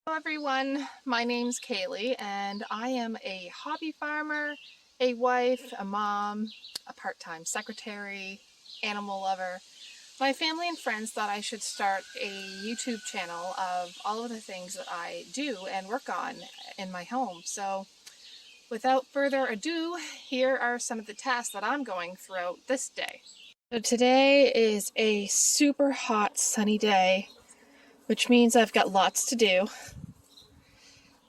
Hello everyone, my name's Kaylee and I am a hobby farmer, a wife, a mom, a part-time secretary, animal lover. My family and friends thought I should start a YouTube channel of all of the things that I do and work on in my home. So without further ado, here are some of the tasks that I'm going throughout this day. So today is a super hot sunny day, which means I've got lots to do.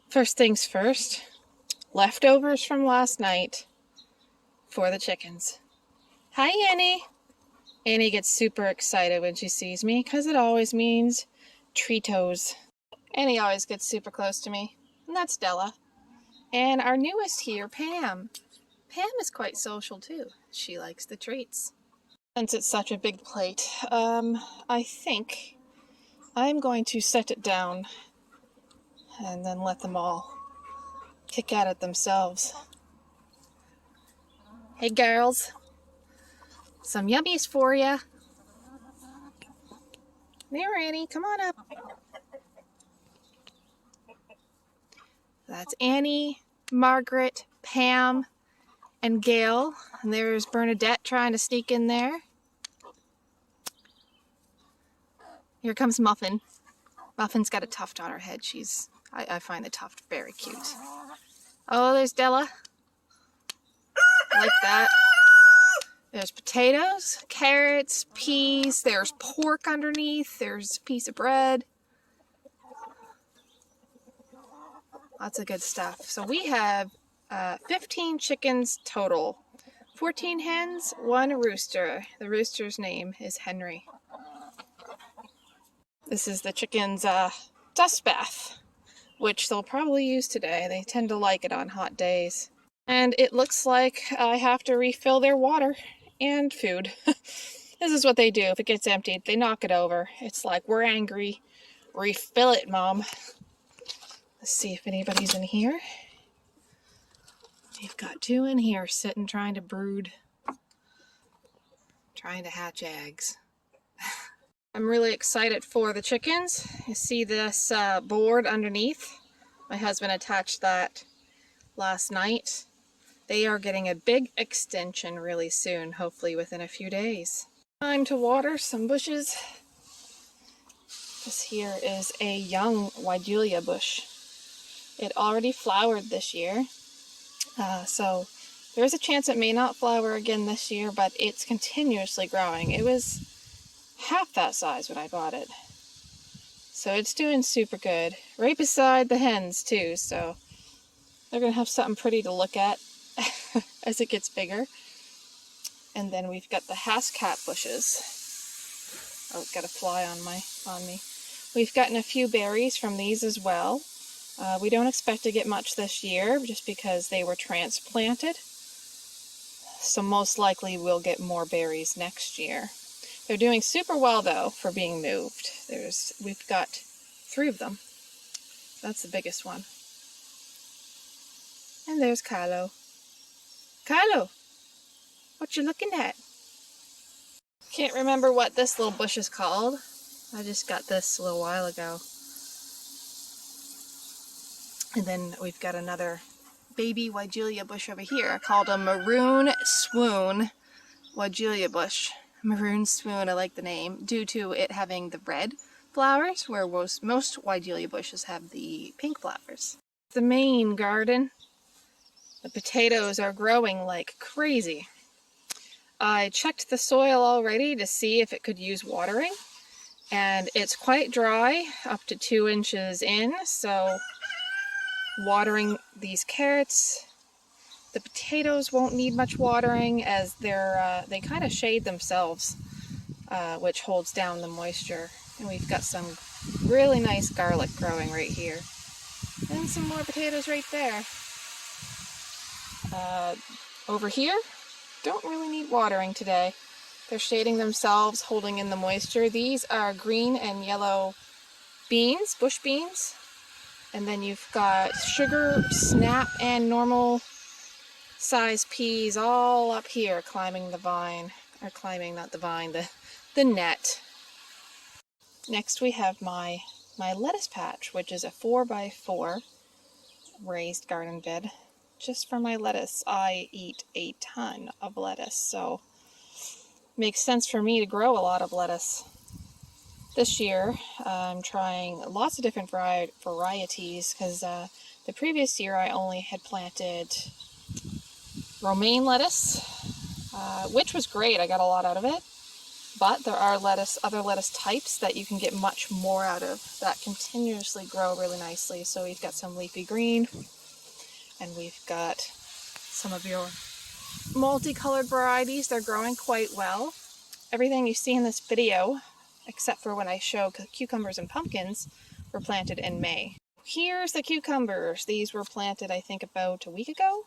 First things first, leftovers from last night for the chickens. Hi, Annie. Annie gets super excited when she sees me because it always means Treatos. Annie always gets super close to me, and that's Della. And our newest here, Pam. Pam is quite social too. She likes the treats. Since it's such a big plate, I think I'm going to set it down and then let them all kick at it themselves. Hey girls, some yummies for ya. There, Annie, come on up. That's Annie, Margaret, Pam, and Gail. And there's Bernadette trying to sneak in there. Here comes Muffin. Muffin's got a tuft on her head. I find the tuft very cute. Oh, there's Della. I like that. There's potatoes, carrots, peas. There's pork underneath. There's a piece of bread. Lots of good stuff. So we have 15 chickens total. 14 hens, 1 rooster. The rooster's name is Henry. This is the chickens' dust bath, which they'll probably use today. They tend to like it on hot days. And it looks like I have to refill their water and food. This is what they do. If it gets emptied, they knock it over. It's like, we're angry. Refill it, Mom. Let's see if anybody's in here. We've got 2 in here sitting trying to brood. Trying to hatch eggs. I'm really excited for the chickens. You see this board underneath? My husband attached that last night. They are getting a big extension really soon, hopefully within a few days. Time to water some bushes. This here is a young Wigelia bush. It already flowered this year, so there's a chance it may not flower again this year, but it's continuously growing. It was half that size when I bought it. So it's doing super good. Right beside the hens too, so they're going to have something pretty to look at as it gets bigger. And then we've got the hascat bushes. Oh, got a fly on me. We've gotten a few berries from these as well. We don't expect to get much this year just because they were transplanted. So most likely we'll get more berries next year. They're doing super well though for being moved. We've got 3 of them. That's the biggest one. And there's Kylo. Kylo, what you looking at? Can't remember what this little bush is called. I just got this a little while ago. And then we've got another baby Wigelia bush over here. I called a maroon swoon Wigelia bush. Maroon swoon, I like the name, due to it having the red flowers, where most Wigelia bushes have the pink flowers. The main garden. The potatoes are growing like crazy. I checked the soil already to see if it could use watering, and it's quite dry, up to 2 inches in, so watering these carrots, the potatoes won't need much watering as they kind of shade themselves, which holds down the moisture. And we've got some really nice garlic growing right here, and some more potatoes right there. Over here, don't really need watering today. They're shading themselves, holding in the moisture. These are green and yellow beans, bush beans. And then you've got sugar, snap, and normal size peas all up here climbing the vine. Or climbing, not the vine, the net. Next we have my my lettuce patch, which is a 4x4 raised garden bed. Just for my lettuce, I eat a ton of lettuce, so it makes sense for me to grow a lot of lettuce. This year, I'm trying lots of different varieties because the previous year I only had planted romaine lettuce, which was great. I got a lot out of it. But there are other lettuce types that you can get much more out of that continuously grow really nicely. So we've got some leafy green, and we've got some of your multicolored varieties. They're growing quite well. Everything you see in this video, except for when I show cucumbers and pumpkins, were planted in May. Here's the cucumbers. These were planted, I think, about a week ago.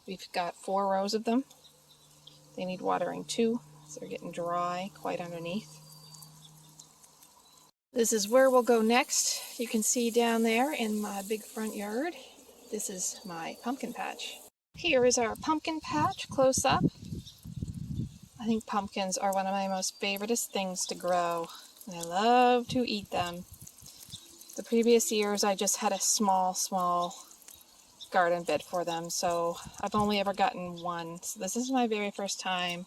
We've got 4 rows of them. They need watering too. So they're getting dry quite underneath. This is where we'll go next. You can see down there in my big front yard, this is my pumpkin patch. Here is our pumpkin patch close up. I think pumpkins are one of my most favoriteest things to grow, and I love to eat them. The previous years I just had a small garden bed for them, so I've only ever gotten one. So this is my very first time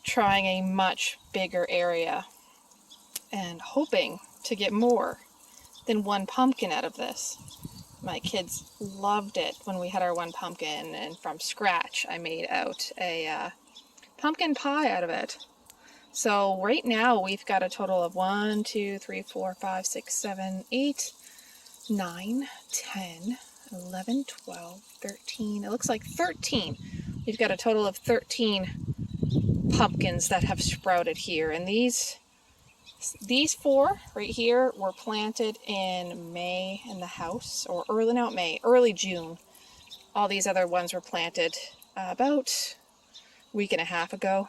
trying a much bigger area and hoping to get more than 1 pumpkin out of this. My kids loved it when we had our 1 pumpkin, and from scratch I made out a pumpkin pie out of it. So right now we've got a total of 1, 2, 3, 4, 5, 6, 7, 8, 9, 10, 11, 12, 13. It looks like 13. We've got a total of 13 pumpkins that have sprouted here, and these 4 right here were planted in May in the house, or early June. All these other ones were planted about a week and a half ago.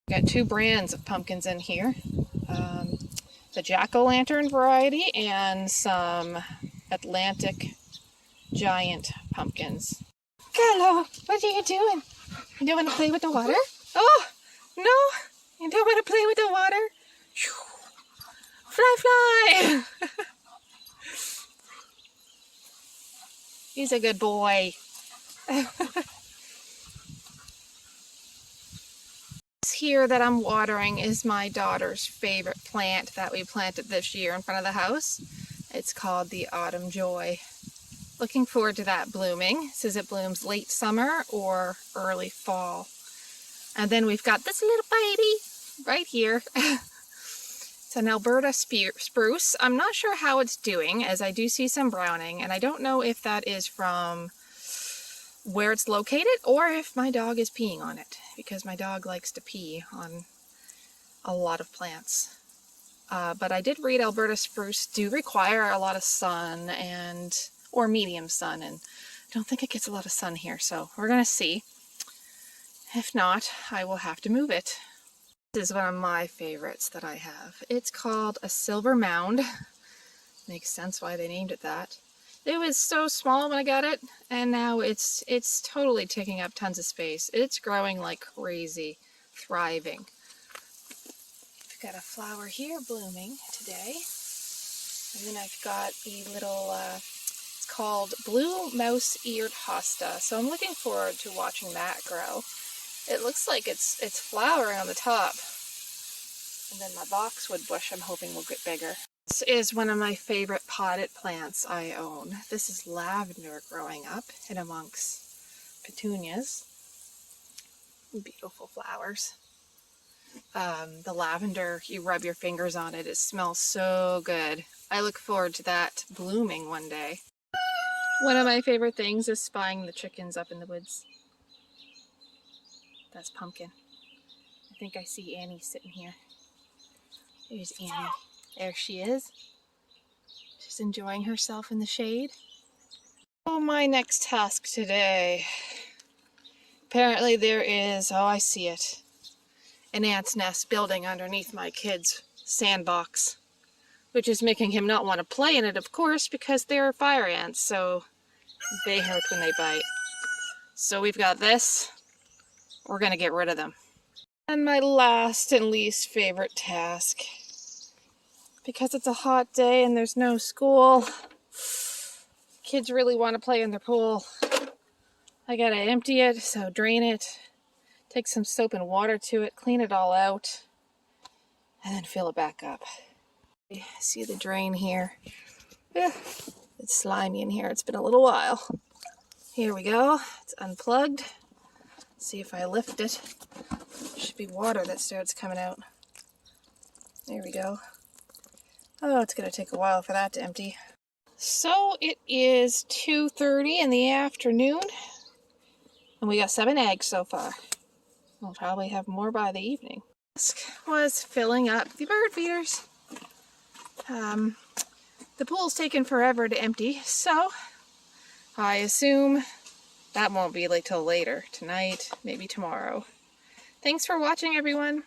We've got 2 brands of pumpkins in here, the jack-o'-lantern variety and some Atlantic giant pumpkins. Kylo, what are you doing? You don't want to play with the water? Oh, no, you don't want to play with the water? Fly, fly! He's a good boy. This here that I'm watering is my daughter's favorite plant that we planted this year in front of the house. It's called the Autumn Joy. Looking forward to that blooming. It says it blooms late summer or early fall. And then we've got this little baby right here. It's an Alberta spruce. I'm not sure how it's doing, as I do see some browning, and I don't know if that is from where it's located or if my dog is peeing on it, because my dog likes to pee on a lot of plants. But I did read Alberta spruce do require a lot of sun or medium sun, and I don't think it gets a lot of sun here, so we're gonna see. If not, I will have to move it. This is one of my favorites that I have. It's called a silver mound. Makes sense why they named it that. It was so small when I got it, and now it's totally taking up tons of space. It's growing like crazy, thriving. I've got a flower here blooming today. And then I've got the little, it's called blue mouse-eared hosta. So I'm looking forward to watching that grow. It looks like it's flowering on the top. And then my boxwood bush I'm hoping will get bigger. This is one of my favorite potted plants I own. This is lavender growing up in amongst petunias. Beautiful flowers. The lavender, you rub your fingers on it, it smells so good. I look forward to that blooming one day. One of my favorite things is spying the chickens up in the woods. That's Pumpkin. I think I see Annie sitting here. There's Annie. There she is. Just enjoying herself in the shade. Oh, my next task today. Apparently there is, oh, I see it, an ant's nest building underneath my kid's sandbox, which is making him not want to play in it, of course, because they're fire ants, so they hurt when they bite. So we've got this. We're going to get rid of them. And my last and least favorite task. because it's a hot day and there's no school. Kids really want to play in their pool. I gotta empty it, so drain it, take some soap and water to it, clean it all out, and then fill it back up. See the drain here? Yeah, it's slimy in here. It's been a little while. Here we go. It's unplugged. See if I lift it. There should be water that starts coming out. There we go. Oh, it's going to take a while for that to empty. So it is 2:30 in the afternoon, and we got 7 eggs so far. We'll probably have more by the evening. This was filling up the bird feeders. The pool's taken forever to empty, so I assume that won't be till later tonight, maybe tomorrow. Thanks for watching, everyone.